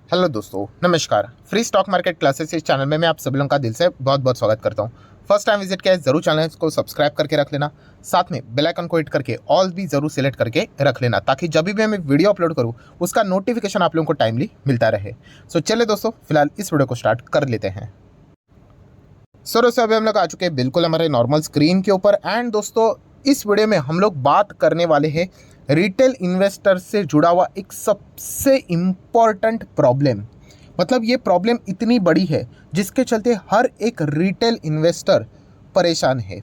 Hello दोस्तों, नमस्कार। Free stock market classes इस चैनल में मैं आप सभी लोगों का दिल से बहुत बहुत स्वागत करता हूं। फर्स्ट टाइम विजिट किया है जरूर चैनल को सब्सक्राइब करके रख लेना, साथ में बेल आइकन को हिट करके ऑल भी जरूर सिलेक्ट करके रख लेना, ताकि जब भी मैं वीडियो अपलोड करूं उसका नोटिफिकेशन आप लोगों को टाइमली मिलता रहे। सो चलिए दोस्तों, फिलहाल इस वीडियो को स्टार्ट कर लेते हैं। सो दोस्तों, अभी हम लोग आ चुके हैं बिल्कुल हमारे नॉर्मल स्क्रीन के ऊपर। एंड दोस्तों, इस वीडियो में हम लोग बात करने वाले हैं रिटेल इन्वेस्टर से जुड़ा हुआ एक सबसे इम्पॉर्टेंट प्रॉब्लम। मतलब ये प्रॉब्लम इतनी बड़ी है जिसके चलते हर एक रिटेल इन्वेस्टर परेशान है।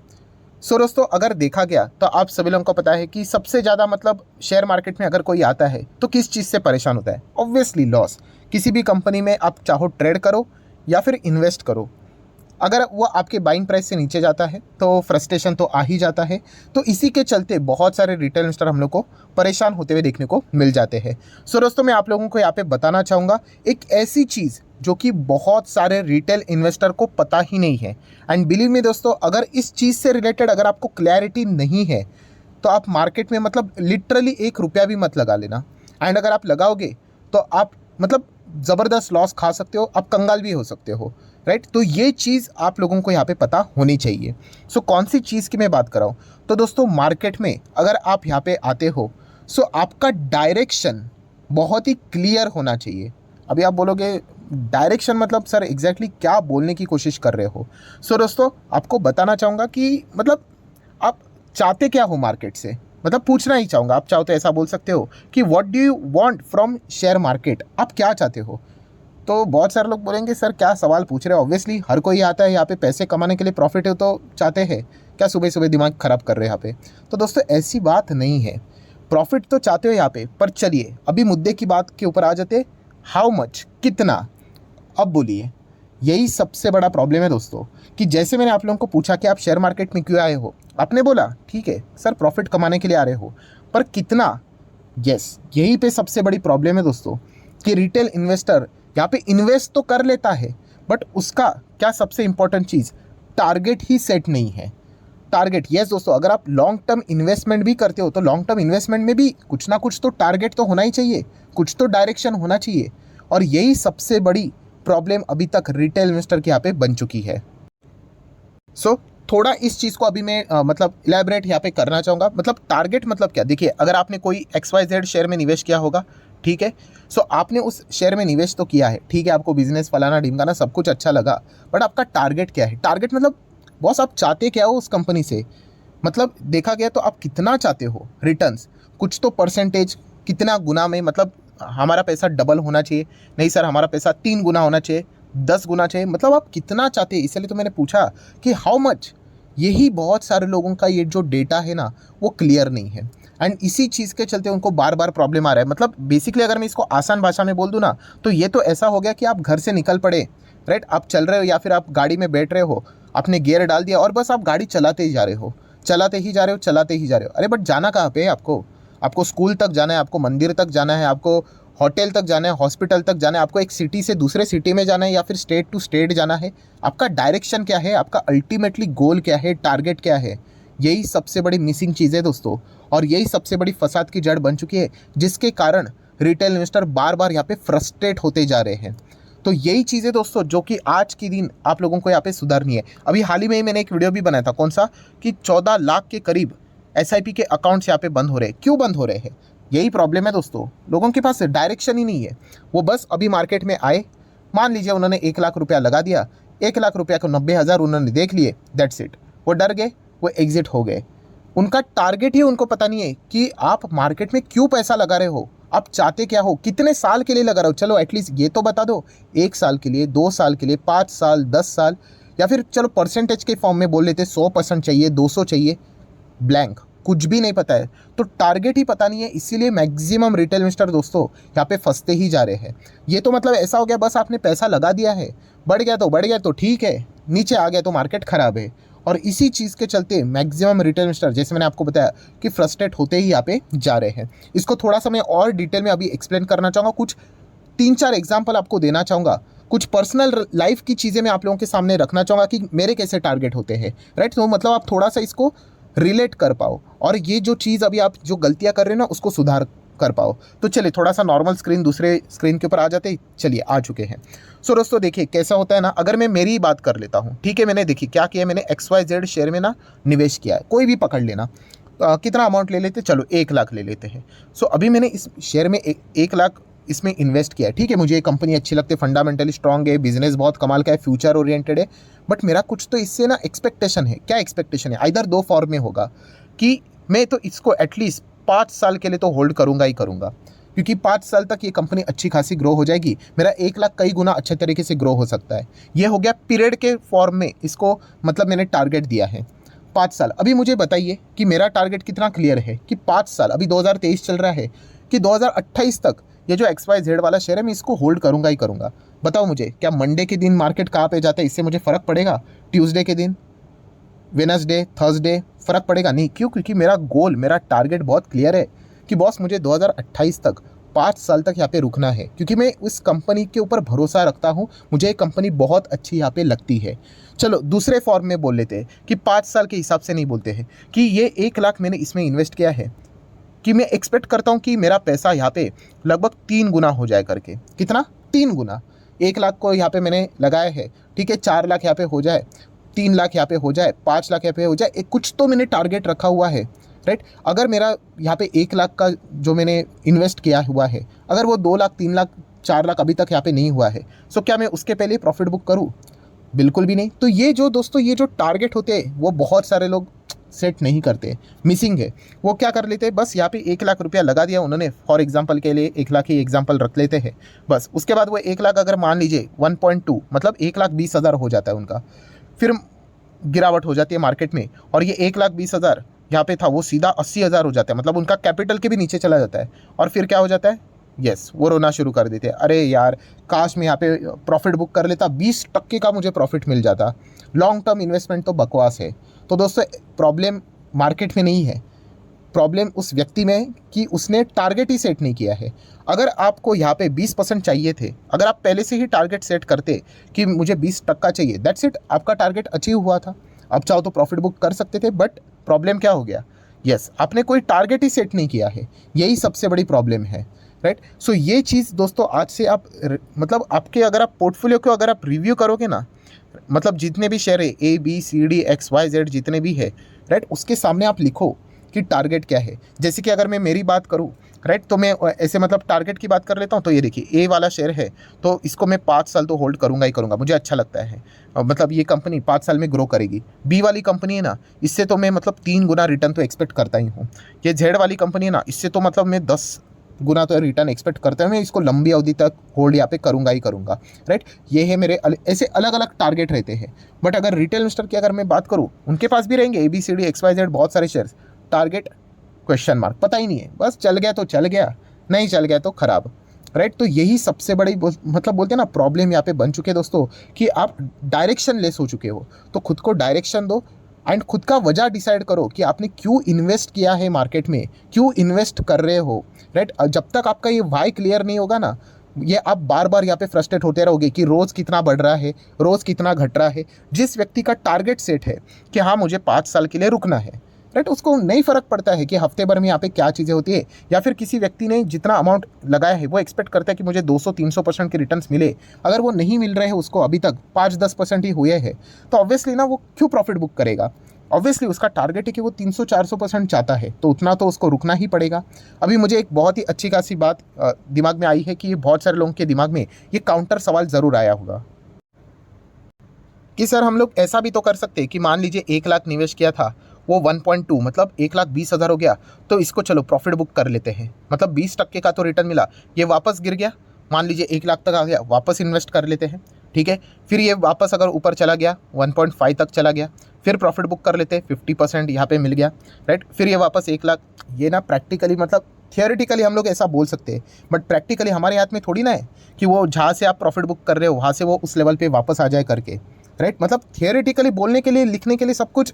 सो दोस्तों, अगर देखा गया तो आप सभी लोगों को पता है कि सबसे ज़्यादा मतलब शेयर मार्केट में अगर कोई आता है तो किस चीज़ से परेशान होता है? Obviously loss. किसी भी कंपनी में आप चाहो ट्रेड करो या फिर इन्वेस्ट करो, अगर वो आपके बाइंग प्राइस से नीचे जाता है तो फ्रस्ट्रेशन तो आ ही जाता है। तो इसी के चलते बहुत सारे रिटेल इन्वेस्टर हम लोग को परेशान होते हुए देखने को मिल जाते हैं। सो दोस्तों, मैं आप लोगों को यहाँ पे बताना चाहूँगा एक ऐसी चीज़ जो कि बहुत सारे रिटेल इन्वेस्टर को पता ही नहीं है। एंड बिलीव मी दोस्तों, अगर इस चीज़ से रिलेटेड अगर आपको क्लैरिटी नहीं है तो आप मार्केट में मतलब लिटरली ₹1 भी मत लगा लेना। एंड अगर आप लगाओगे तो आप मतलब ज़बरदस्त लॉस खा सकते हो, आप कंगाल भी हो सकते हो, राइट। तो ये चीज़ आप लोगों को यहाँ पे पता होनी चाहिए। सो कौन सी चीज़ की मैं बात कर रहा हूँ? तो दोस्तों, मार्केट में अगर आप यहाँ पे आते हो सो आपका डायरेक्शन बहुत ही क्लियर होना चाहिए। अभी आप बोलोगे डायरेक्शन मतलब सर एग्जैक्टली क्या बोलने की कोशिश कर रहे हो? सो दोस्तों, आपको बताना चाहूँगा कि मतलब आप चाहते क्या हो मार्केट से, मतलब पूछना ही चाहूँगा। आप चाहो तो ऐसा बोल सकते हो कि what do you want from share market, आप क्या चाहते हो? तो बहुत सारे लोग बोलेंगे सर क्या सवाल पूछ रहे हो? ऑब्वियसली हर कोई आता है यहाँ पे पैसे कमाने के लिए, प्रॉफिट है तो चाहते हैं। क्या सुबह सुबह दिमाग खराब कर रहे हैं यहाँ पे? तो दोस्तों, ऐसी बात नहीं है। प्रॉफिट तो चाहते हो यहाँ पे, पर चलिए अभी मुद्दे की बात के ऊपर आ जाते। हाउ मच, कितना? अब बोलिए। यही सबसे बड़ा प्रॉब्लम है दोस्तों, कि जैसे मैंने आप लोगों को पूछा कि आप शेयर मार्केट में क्यों आए हो, आपने बोला ठीक है सर प्रॉफिट कमाने के लिए आ रहे हो, पर कितना? यस, यही पे सबसे बड़ी प्रॉब्लम है दोस्तों, कि रिटेल इन्वेस्टर यहाँ पे इन्वेस्ट तो कर लेता है, बट उसका क्या सबसे इंपॉर्टेंट चीज़, टारगेट ही सेट नहीं है। टारगेट, यस दोस्तों, अगर आप लॉन्ग टर्म इन्वेस्टमेंट भी करते हो तो लॉन्ग टर्म इन्वेस्टमेंट में भी कुछ ना कुछ तो टारगेट तो होना ही चाहिए, कुछ तो डायरेक्शन होना चाहिए। और यही सबसे बड़ी प्रॉब्लम अभी तक रिटेल इन्वेस्टर के यहाँ पे बन चुकी है। सो थोड़ा इस चीज़ को अभी मैं मतलब इलेबरेट यहाँ पे करना चाहूँगा। मतलब टारगेट मतलब क्या? देखिए, अगर आपने कोई XYZ शेयर में निवेश किया होगा, ठीक है, सो आपने उस शेयर में निवेश तो किया है, ठीक है, आपको बिजनेस फलाना ढिमकाना सब कुछ अच्छा लगा, बट आपका टारगेट क्या है? टारगेट मतलब बॉस आप चाहते क्या हो उस कंपनी से? मतलब देखा गया तो आप कितना चाहते हो रिटर्न्स, कुछ तो परसेंटेज, कितना गुना में, मतलब हमारा पैसा डबल होना चाहिए, नहीं सर हमारा पैसा 3 गुना होना चाहिए, 10 गुना चाहिए, मतलब आप कितना चाहते हैं? इसलिए तो मैंने पूछा कि हाउ मच। यही बहुत सारे लोगों का ये जो डेटा है ना, वो क्लियर नहीं है। एंड इसी चीज़ के चलते उनको बार बार प्रॉब्लम आ रहा है। मतलब बेसिकली अगर मैं इसको आसान भाषा में बोल दूँ ना, तो ये तो ऐसा हो गया कि आप घर से निकल पड़े, राइट, आप चल रहे हो या फिर आप गाड़ी में बैठ रहे हो, आपने गियर डाल दिया और बस आप गाड़ी चलाते ही जा रहे हो, चलाते ही जा रहे हो, चलाते ही जा रहे हो। अरे बट जाना कहाँ पे है आपको? आपको स्कूल तक जाना है, आपको मंदिर तक जाना है, आपको होटल तक जाना है, हॉस्पिटल तक जाना है, आपको एक सिटी से दूसरे सिटी में जाना है या फिर स्टेट टू स्टेट जाना है। आपका डायरेक्शन क्या है? आपका अल्टीमेटली गोल क्या है? टारगेट क्या है? यही सबसे बड़ी मिसिंग चीज़ है दोस्तों, और यही सबसे बड़ी फसाद की जड़ बन चुकी है, जिसके कारण रिटेल इन्वेस्टर बार बार यहाँ पे फ्रस्ट्रेट होते जा रहे हैं। तो यही चीज़ें दोस्तों जो कि आज के दिन आप लोगों को यहाँ पे सुधारनी है। अभी हाल ही में मैंने एक वीडियो भी बनाया था, कौन सा, कि 14 लाख के करीब SIP के अकाउंट्स यहाँ पे बंद हो रहे हैं। क्यों बंद हो रहे हैं? यही प्रॉब्लम है दोस्तों, लोगों के पास डायरेक्शन ही नहीं है। वो बस अभी मार्केट में आए, मान लीजिए उन्होंने 1 लाख रुपया लगा दिया, 1 लाख रुपया को 90,000 उन्होंने देख लिए, दैट्स इट, वो डर गए, वो एग्जिट हो गए। उनका टारगेट ही उनको पता नहीं है कि आप मार्केट में क्यों पैसा लगा रहे हो, आप चाहते क्या हो, कितने साल के लिए लगा रहे हो? चलो एटलीस्ट ये तो बता दो, 1 साल के लिए, 2 साल के लिए, 5 साल, 10 साल, या फिर चलो परसेंटेज के फॉर्म में बोल लेते 100% चाहिए, 200 चाहिए, ब्लैंक, कुछ भी नहीं पता है। तो टारगेट ही पता नहीं है, इसीलिए मैक्सिमम रिटेल इन्वेस्टर दोस्तों यहाँ पे फंसते ही जा रहे हैं। ये तो मतलब ऐसा हो गया, बस आपने पैसा लगा दिया है, बढ़ गया तो बढ़ गया तो ठीक है, नीचे आ गया तो मार्केट खराब है। और इसी चीज़ के चलते मैक्सिमम रिटेल इन्वेस्टर, जैसे मैंने आपको बताया, कि फ्रस्ट्रेट होते ही यहाँ पे जा रहे हैं। इसको थोड़ा सा मैं और डिटेल में अभी एक्सप्लेन करना चाहूँगा, कुछ 3-4 एग्जाम्पल आपको देना चाहूँगा, कुछ पर्सनल लाइफ की चीज़ें मैं आप लोगों के सामने रखना चाहूँगा कि मेरे कैसे टारगेट होते हैं, राइट। तो मतलब आप थोड़ा सा इसको रिलेट कर पाओ और ये जो चीज़ अभी आप जो गलतियाँ कर रहे हो ना, उसको सुधार कर पाओ। तो चलिए थोड़ा सा नॉर्मल स्क्रीन दूसरे स्क्रीन के ऊपर आ जाते, चलिए आ चुके हैं। सो दोस्तों देखिए कैसा होता है ना, अगर मैं मेरी बात कर लेता हूँ, ठीक है, मैंने देखिए क्या किया, मैंने XYZ शेयर में ना निवेश किया है, कोई भी पकड़ लेना। कितना अमाउंट ले लेते, चलो 1 लाख ले लेते हैं। सो अभी मैंने इस शेयर में 1 लाख इसमें इन्वेस्ट किया है, ठीक है, मुझे ये कंपनी अच्छी लगती है, फंडामेंटली स्ट्रांग है, बिजनेस बहुत कमाल का है, फ्यूचर ओरिएंटेड है। बट मेरा कुछ तो इससे ना एक्सपेक्टेशन है। क्या एक्सपेक्टेशन है? आइदर दो फॉर्म में होगा कि मैं तो इसको एटलीस्ट 5 साल के लिए तो होल्ड करूंगा ही करूंगा, क्योंकि 5 साल तक ये कंपनी अच्छी खासी ग्रो हो जाएगी, मेरा 1 लाख कई गुना अच्छे तरीके से ग्रो हो सकता है। ये हो गया पीरियड के फॉर्म में, इसको मतलब मैंने टारगेट दिया है 5 साल। अभी मुझे बताइए कि मेरा टारगेट कितना क्लियर है कि 5 साल, अभी 2023 चल रहा है, कि 2028 तक ये जो XYZ वाला शेयर है मैं इसको होल्ड करूंगा ही करूंगा। बताओ मुझे, क्या मंडे के दिन मार्केट कहाँ पे जाता है इससे मुझे फ़र्क पड़ेगा? ट्यूसडे के दिन, वेडनेसडे, थर्सडे, फ़र्क पड़ेगा नहीं। क्यों? क्योंकि मेरा गोल, मेरा टारगेट बहुत क्लियर है कि बॉस मुझे 2028 तक 5 साल तक यहाँ पे रुकना है, क्योंकि मैं उस कंपनी के ऊपर भरोसा रखता हूँ, मुझे ये कंपनी बहुत अच्छी यहाँ पे लगती है। चलो दूसरे फॉर्म में बोल लेते हैं कि 5 साल के हिसाब से नहीं बोलते हैं, कि ये 1 लाख मैंने इसमें इन्वेस्ट किया है, कि मैं एक्सपेक्ट करता हूँ कि मेरा पैसा यहाँ पे लगभग 3 गुना हो जाए करके। कितना? 3 गुना। 1 लाख को यहाँ पे मैंने लगाया है, ठीक है, 4 लाख यहाँ पे हो जाए, 3 लाख यहाँ पे हो जाए, 5 लाख यहाँ पे हो जाए, एक कुछ तो मैंने टारगेट रखा हुआ है, राइट। अगर मेरा यहाँ पे 1 लाख का जो मैंने इन्वेस्ट किया हुआ है, अगर वो 2 लाख, 3 लाख, 4 लाख अभी तक यहाँ पे नहीं हुआ है, सो क्या मैं उसके पहले प्रॉफिट बुक करूँ? बिल्कुल भी नहीं। तो ये जो दोस्तों ये जो टारगेट होते हैं वो बहुत सारे लोग सेट नहीं करते, मिसिंग है। वो क्या कर लेते हैं, बस यहाँ पे 1 लाख रुपया लगा दिया उन्होंने, फॉर एग्जांपल के लिए 1 लाख ही एग्जांपल रख लेते हैं बस। उसके बाद वो 1 लाख अगर मान लीजिए 1.2 मतलब 1,20,000 हो जाता है उनका, फिर गिरावट हो जाती है मार्केट में, और ये 1,20,000 यहाँ पे था वो सीधा 80,000 हो जाता है, मतलब उनका कैपिटल के भी नीचे चला जाता है। और फिर क्या हो जाता है, यस, वो रोना शुरू कर देते हैं, अरे यार काश मैं यहाँ पे प्रॉफिट बुक कर लेता, 20% का मुझे प्रॉफिट मिल जाता। लॉन्ग टर्म इन्वेस्टमेंट तो बकवास है। तो दोस्तों प्रॉब्लम मार्केट में नहीं है, प्रॉब्लम उस व्यक्ति में है कि उसने टारगेट ही सेट नहीं किया है। अगर आपको यहाँ पे 20% चाहिए थे, अगर आप पहले से ही टारगेट सेट करते कि मुझे 20% चाहिए, दैट्स इट, आपका टारगेट अचीव हुआ था, आप चाहो तो प्रॉफिट बुक कर सकते थे। बट प्रॉब्लम क्या हो गया, यस, आपने कोई टारगेट ही सेट नहीं किया है, यही सबसे बड़ी प्रॉब्लम है, राइट। सो ये चीज़ दोस्तों आज से आप मतलब आपके अगर आप पोर्टफोलियो को अगर आप रिव्यू करोगे ना, मतलब जितने भी शेयर है ABCD XYZ जितने भी है, राइट, उसके सामने आप लिखो कि टारगेट क्या है। जैसे कि अगर मैं मेरी बात करूँ, राइट, तो मैं ऐसे मतलब टारगेट की बात कर लेता हूँ। तो ये देखिए A वाला शेयर है, तो इसको मैं 5 साल तो होल्ड करूँगा ही करूँगा, मुझे अच्छा लगता है, मतलब ये कंपनी 5 साल में ग्रो करेगी। B वाली कंपनी है ना, इससे तो मैं मतलब 3 गुना रिटर्न तो एक्सपेक्ट करता ही हूँ। ये Z वाली कंपनी है ना, इससे तो मतलब मैं 10 गुना तो रिटर्न एक्सपेक्ट करते हैं, मैं इसको लंबी अवधि तक होल्ड यहाँ पे करूँगा ही करूँगा, राइट। ये है मेरे ऐसे अलग अलग टारगेट रहते हैं। बट अगर रिटेल इन्वेस्टर की अगर मैं बात करूँ, उनके पास भी रहेंगे ABCD XYZ बहुत सारे शेयर्स, टारगेट क्वेश्चन मार्क, पता ही नहीं है, बस चल गया तो चल गया, नहीं चल गया तो खराब, राइट। तो यही सबसे बड़ी मतलब बोलते हैं ना प्रॉब्लम यहाँ पे बन चुके हैं दोस्तों, कि आप डायरेक्शन लेस हो चुके हो। तो खुद को डायरेक्शन दो एंड खुद का वजह डिसाइड करो कि आपने क्यों इन्वेस्ट किया है मार्केट में, क्यों इन्वेस्ट कर रहे हो, राइट। जब तक आपका ये वाई क्लियर नहीं होगा ना, ये आप बार बार यहाँ पे फ्रस्ट्रेट होते रहोगे कि रोज़ कितना बढ़ रहा है, रोज़ कितना घट रहा है। जिस व्यक्ति का टारगेट सेट है कि हाँ मुझे 5 साल के लिए रुकना है, राइट, उसको नहीं फ़र्क पड़ता है कि हफ्ते भर में यहाँ पे क्या चीज़ें होती है। या फिर किसी व्यक्ति ने जितना अमाउंट लगाया है वो एक्सपेक्ट करता है कि मुझे 200-300% के रिटर्न्स मिले, अगर वो नहीं मिल रहे हैं उसको, अभी तक 5-10% ही हुए हैं, तो ऑब्वियसली ना वो क्यों प्रॉफिट बुक करेगा। ऑब्वियसली उसका टारगेट है कि वो 300-400% चाहता है, तो उतना तो उसको रुकना ही पड़ेगा। अभी मुझे एक बहुत ही अच्छी खासी बात दिमाग में आई है कि बहुत सारे लोगों के दिमाग में ये काउंटर सवाल ज़रूर आया होगा कि सर हम लोग ऐसा भी तो कर सकते हैं कि मान लीजिए 1 लाख निवेश किया था, वो 1.2 मतलब 1,20,000 हो गया, तो इसको चलो प्रॉफिट बुक कर लेते हैं, मतलब 20% का तो रिटर्न मिला, ये वापस गिर गया, मान लीजिए 1 लाख तक आ गया, वापस इन्वेस्ट कर लेते हैं, ठीक है। फिर ये वापस अगर ऊपर चला गया 1.5 तक चला गया, फिर प्रॉफिट बुक कर लेते हैं, 50% यहाँ पे मिल गया, राइट। फिर ये वापस 1 लाख, ये ना प्रैक्टिकली मतलब थियोरेटिकली हम लोग ऐसा बोल सकते हैं, बट प्रैक्टिकली हमारे हाथ में थोड़ी ना है कि वो जहाँ से आप प्रॉफिट बुक कर रहे हो वहाँ से वो उस लेवल पे वापस आ जाए करके, राइट। मतलब थियोरेटिकली बोलने के लिए, लिखने के लिए सब कुछ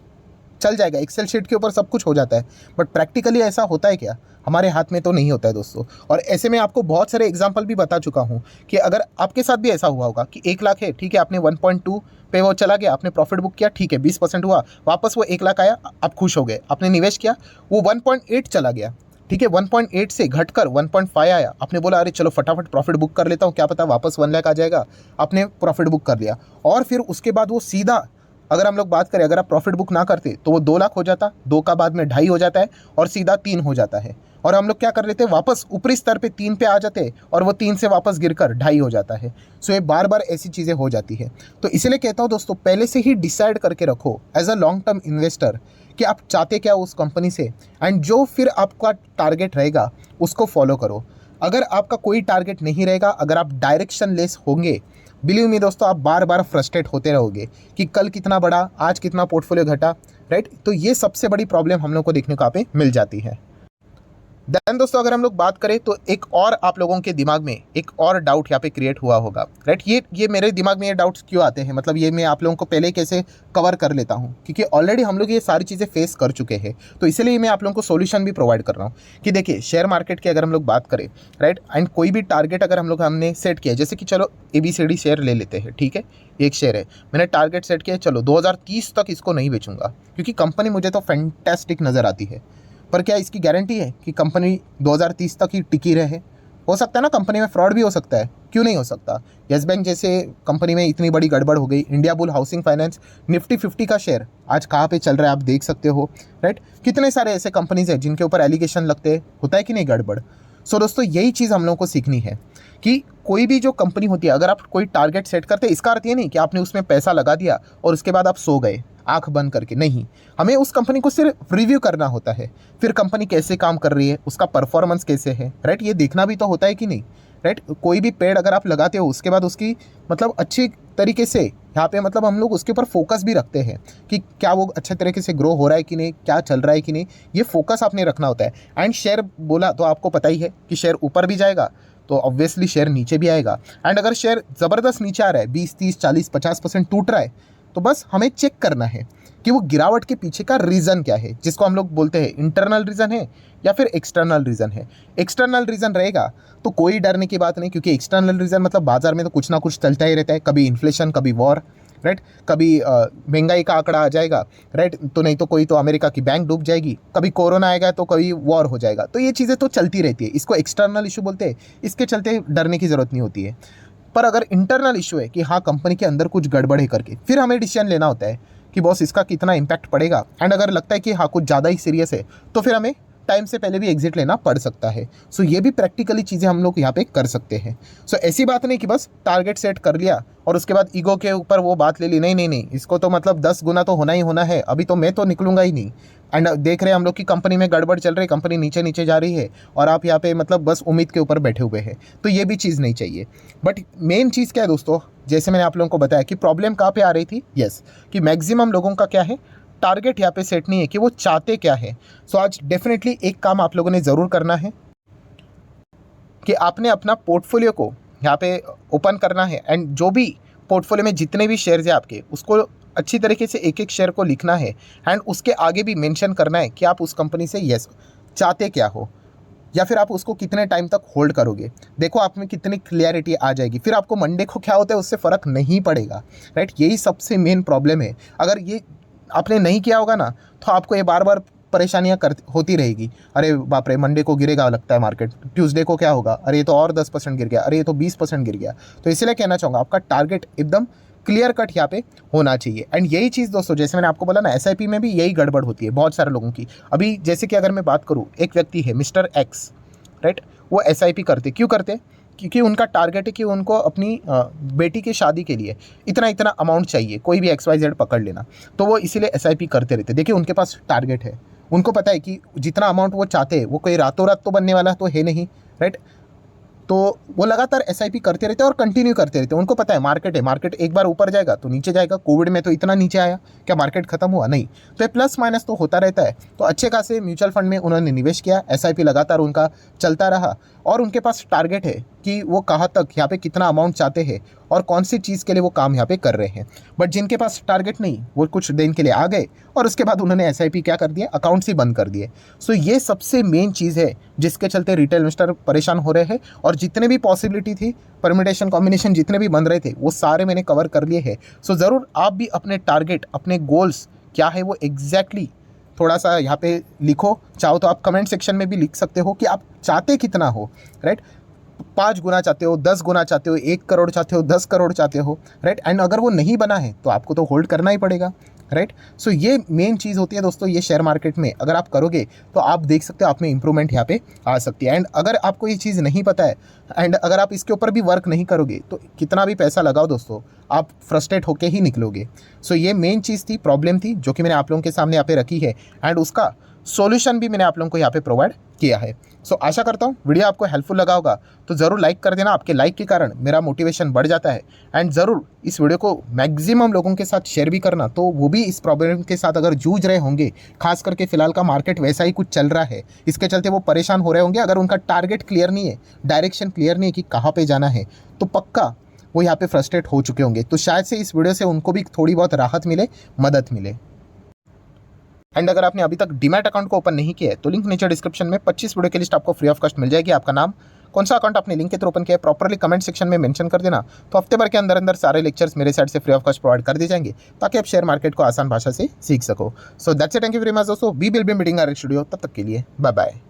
चल जाएगा, एक्सेल शीट के ऊपर सब कुछ हो जाता है, बट प्रैक्टिकली ऐसा होता है क्या? हमारे हाथ में तो नहीं होता है दोस्तों। और ऐसे में आपको बहुत सारे एग्जांपल भी बता चुका हूँ कि अगर आपके साथ भी ऐसा हुआ होगा कि 1 लाख है, ठीक है, आपने 1.2 पे वो चला गया, आपने प्रॉफिट बुक किया, ठीक है, 20% हुआ, वापस वो 1 लाख आया, आप खुश हो गए, आपने निवेश किया, वो 1.8 चला गया, ठीक है, 1.8 से घटकर 1.5 आया, आपने बोला अरे चलो फटाफट प्रॉफिट बुक कर लेता हूँ, क्या पता वापस 1 लाख आ जाएगा, आपने प्रॉफिट बुक कर लिया। और फिर उसके बाद वो सीधा, अगर हम लोग बात करें, अगर आप प्रॉफिट बुक ना करते तो वो 2 लाख हो जाता, 2 का बाद में 2.5 हो जाता है और सीधा 3 हो जाता है। और हम लोग क्या कर लेते हैं, वापस ऊपरी स्तर पे 3 पे आ जाते हैं और वो 3 से वापस गिरकर 2.5 हो जाता है। सो ये बार बार ऐसी चीज़ें हो जाती है। तो इसलिए कहता हूँ दोस्तों, पहले से ही डिसाइड करके रखो as a long term investor कि आप चाहते क्या उस कंपनी से, एंड जो फिर आपका टारगेट रहेगा उसको फॉलो करो। अगर आपका कोई टारगेट नहीं रहेगा, अगर आप डायरेक्शन लेस होंगे, बिलीव मी दोस्तों, आप बार बार फ्रस्ट्रेट होते रहोगे कि कल कितना बढ़ा, आज कितना पोर्टफोलियो घटा, राइट। तो ये सबसे बड़ी प्रॉब्लम हम लोग को देखने को यहाँ पे मिल जाती है। देन दोस्तों, अगर हम लोग बात करें तो एक और आप लोगों के दिमाग में एक और डाउट यहाँ पे क्रिएट हुआ होगा, राइट। ये मेरे दिमाग में ये डाउट्स क्यों आते हैं, मतलब ये मैं आप लोगों को पहले कैसे कवर कर लेता हूँ, क्योंकि ऑलरेडी हम लोग ये सारी चीज़ें फेस कर चुके हैं। तो इसीलिए मैं आप लोगों को सॉल्यूशन भी प्रोवाइड कर रहा हूँ कि देखिए, शेयर मार्केट की अगर हम लोग बात करें, राइट, एंड कोई भी टारगेट अगर हमने सेट किया, जैसे कि चलो ABCD शेयर ले लेते हैं, ठीक है, एक शेयर है, मैंने टारगेट सेट किया, चलो 2030 तक इसको नहीं बेचूंगा, क्योंकि कंपनी मुझे तो फैंटास्टिक नज़र आती है। पर क्या इसकी गारंटी है कि कंपनी 2030 तक ही टिकी रहे? हो सकता है ना, कंपनी में फ्रॉड भी हो सकता है, क्यों नहीं हो सकता। येस बैंक जैसे कंपनी में इतनी बड़ी गड़बड़ हो गई, India bull housing finance Nifty 50 का शेयर आज कहाँ पे चल रहा है आप देख सकते हो, राइट। कितने सारे ऐसे कंपनीज हैं जिनके ऊपर एलिगेशन लगते हैं, होता है कि नहीं गड़बड़। सो दोस्तों, यही चीज़ हम लोगों को सीखनी है कि कोई भी जो कंपनी होती है, अगर आप कोई टारगेट सेट करते हैं, इसका अर्थ ये नहीं कि आपने उसमें पैसा लगा दिया और उसके बाद आप सो गए आंख बंद करके, नहीं। हमें उस कंपनी को सिर्फ रिव्यू करना होता है, फिर कंपनी कैसे काम कर रही है, उसका परफॉर्मेंस कैसे है, राइट। ये देखना भी तो होता है कि नहीं, राइट। कोई भी पेड़ अगर आप लगाते हो, उसके बाद उसकी मतलब अच्छी तरीके से यहाँ पे मतलब हम लोग उसके ऊपर फोकस भी रखते हैं कि क्या वो अच्छे तरीके से ग्रो हो रहा है कि नहीं, क्या चल रहा है कि नहीं, ये फोकस आपने रखना होता है। एंड शेयर बोला तो आपको पता ही है कि शेयर ऊपर भी जाएगा तो ऑब्वियसली शेयर नीचे भी आएगा। एंड अगर शेयर ज़बरदस्त नीचे आ रहा है, 20, 30, 40, 50% टूट रहा है, तो बस हमें चेक करना है कि वो गिरावट के पीछे का रीज़न क्या है, जिसको हम लोग बोलते हैं इंटरनल रीज़न है या फिर एक्सटर्नल रीज़न है। एक्सटर्नल रीज़न रहेगा तो कोई डरने की बात नहीं, क्योंकि एक्सटर्नल रीज़न मतलब बाजार में तो कुछ ना कुछ चलता ही रहता है, कभी इन्फ्लेशन, कभी वॉर, राइट, कभी महंगाई का आंकड़ा आ जाएगा, राइट, तो नहीं तो कोई तो अमेरिका की बैंक डूब जाएगी, कभी कोरोना आएगा तो कभी वॉर हो जाएगा। तो ये चीज़ें तो चलती रहती है, इसको एक्सटर्नल इशू बोलते हैं, इसके चलते डरने की ज़रूरत नहीं होती है। पर अगर इंटरनल इशू है कि हाँ कंपनी के अंदर कुछ गड़बड़ है करके, फिर हमें डिसीजन लेना होता है कि बॉस इसका कितना इम्पैक्ट पड़ेगा। एंड अगर लगता है कि हाँ कुछ ज़्यादा ही सीरियस है, तो फिर हमें टाइम से पहले भी एग्जिट लेना पड़ सकता है। सो ये भी प्रैक्टिकली चीज़ें हम लोग यहाँ पे कर सकते हैं। सो ऐसी बात नहीं कि बस टारगेट सेट कर लिया और उसके बाद ईगो के ऊपर वो बात ले ली, नहीं नहीं नहीं, इसको तो मतलब 10 गुना तो होना ही होना है, अभी तो मैं तो निकलूंगा ही नहीं। एंड देख रहे हैं हम लोग की कंपनी में गड़बड़ चल रही है, कंपनी नीचे नीचे जा रही है और आप यहाँ पे मतलब बस उम्मीद के ऊपर बैठे हुए हैं, तो ये भी चीज़ नहीं चाहिए। बट मेन चीज़ क्या है दोस्तों, जैसे मैंने आप लोगों को बताया कि प्रॉब्लम कहाँ पे आ रही थी, यस, कि मैक्सिमम लोगों का क्या है, टारगेट यहाँ पे सेट नहीं है कि वो चाहते क्या है। सो आज डेफिनेटली एक काम आप लोगों ने ज़रूर करना है कि आपने अपना पोर्टफोलियो को यहाँ पे ओपन करना है, एंड जो भी पोर्टफोलियो में जितने भी शेयर्स हैं आपके, उसको अच्छी तरीके से एक एक शेयर को लिखना है, एंड उसके आगे भी मेंशन करना है कि आप उस कंपनी से यस चाहते क्या हो, या फिर आप उसको कितने टाइम तक होल्ड करोगे। देखो आप में कितनी क्लियरिटी आ जाएगी, फिर आपको मंडे को क्या होता है उससे फ़र्क नहीं पड़ेगा, राइट। यही सबसे मेन प्रॉब्लम है। अगर ये आपने नहीं किया होगा ना, तो आपको ये बार बार परेशानियाँ होती रहेगी, अरे बाप रे मंडे को गिरेगा लगता है मार्केट, ट्यूसडे को क्या होगा, अरे ये तो और 10% गिर गया, अरे ये तो 20% गिर गया। तो इसलिए कहना चाहूँगा आपका टारगेट एकदम क्लियर कट यहाँ पे होना चाहिए। एंड यही चीज़ दोस्तों, जैसे मैंने आपको बोला ना, SIP में भी यही गड़बड़ होती है बहुत सारे लोगों की। अभी जैसे कि अगर मैं बात करूँ, एक व्यक्ति है मिस्टर एक्स, राइट, वो SIP करते, क्यों करते, क्योंकि उनका टारगेट है कि उनको अपनी बेटी की शादी के लिए इतना इतना अमाउंट चाहिए, कोई भी XYZ पकड़ लेना, तो वो इसीलिए SIP करते रहते। देखिए उनके पास टारगेट है, उनको पता है कि जितना अमाउंट वो चाहते हैं वो कोई रातों रात तो बनने वाला तो है नहीं, राइट। तो वो लगातार SIP करते रहते हैं और कंटिन्यू करते रहते हैं। उनको पता है मार्केट है, मार्केट एक बार ऊपर जाएगा तो नीचे जाएगा, कोविड में तो इतना नीचे आया, क्या मार्केट खत्म हुआ, नहीं। तो ये प्लस माइनस तो होता रहता है। तो अच्छे खासे म्यूचुअल फंड में उन्होंने निवेश किया, SIP लगातार उनका चलता रहा, और उनके पास टारगेट है कि वो कहाँ तक यहाँ पे कितना अमाउंट चाहते हैं और कौन सी चीज़ के लिए वो काम यहाँ पे कर रहे हैं। बट जिनके पास टारगेट नहीं, वो कुछ दिन के लिए आ गए और उसके बाद उन्होंने SIP क्या कर दिया, अकाउंट्स ही बंद कर दिए। सो ये सबसे मेन चीज़ है जिसके चलते रिटेल इन्वेस्टर परेशान हो रहे हैं। और जितने भी पॉसिबिलिटी थी, परमिटेशन कॉम्बिनेशन जितने भी बन रहे थे, वो सारे मैंने कवर कर लिए हैं। सो ज़रूर आप भी अपने टारगेट, अपने गोल्स क्या है वो एग्जैक्टली थोड़ा सा यहाँ पे लिखो, चाहो तो आप कमेंट सेक्शन में भी लिख सकते हो कि आप चाहते कितना हो, राइट। 5 गुना चाहते हो, 10 गुना चाहते हो, 1 करोड़ चाहते हो, 10 करोड़ चाहते हो, राइट। एंड अगर वो नहीं बना है तो आपको तो होल्ड करना ही पड़ेगा, राइट। सो ये मेन चीज़ होती है दोस्तों, ये शेयर मार्केट में अगर आप करोगे तो आप देख सकते हो आप में इंप्रूवमेंट यहाँ पे आ सकती है। एंड अगर आपको ये चीज़ नहीं पता है एंड अगर आप इसके ऊपर भी वर्क नहीं करोगे तो कितना भी पैसा लगाओ दोस्तों, आप फ्रस्ट्रेट होके ही निकलोगे। सो ये मेन चीज़ थी, प्रॉब्लम थी, जो कि मैंने आप लोगों के सामने यहाँ पे रखी है एंड उसका सॉल्यूशन भी मैंने आप लोगों को यहाँ पे प्रोवाइड किया है। सो आशा करता हूँ वीडियो आपको हेल्पफुल लगा होगा, तो ज़रूर लाइक कर देना, आपके लाइक के कारण मेरा मोटिवेशन बढ़ जाता है। एंड ज़रूर इस वीडियो को मैक्सिमम लोगों के साथ शेयर भी करना, तो वो भी इस प्रॉब्लम के साथ अगर जूझ रहे होंगे, खास करके फिलहाल का मार्केट वैसा ही कुछ चल रहा है, इसके चलते वो परेशान हो रहे होंगे, अगर उनका टारगेट क्लियर नहीं है, डायरेक्शन क्लियर नहीं है कि कहाँ पर जाना है, तो पक्का वो यहाँ पे फ्रस्ट्रेट हो चुके होंगे। तो शायद से इस वीडियो से उनको भी थोड़ी बहुत राहत मिले, मदद मिले। एंड अगर आपने अभी तक डीमैट अकाउंट को ओपन नहीं किया है तो लिंक नीचे डिस्क्रिप्शन में 25 वीडियो की लिस्ट आपको फ्री ऑफ कॉस्ट मिल जाएगी। आपका नाम, कौन सा अकाउंट आपने लिंक के थ्रू ओपन किया है, प्रॉपर्ली कमेंट सेक्शन में मेंशन कर देना, तो हफ्ते भर के अंदर अंदर सारे लेक्चर्स मेरे साइड से फ्री ऑफ कॉस्ट प्रोवाइड कर दिए जाएंगे, ताकि आप शेयर मार्केट को आसान भाषा से सीख सको। So that's it, thank you very much दोस्तों, we will be meeting our studio, तब तक के लिए बाय बाय।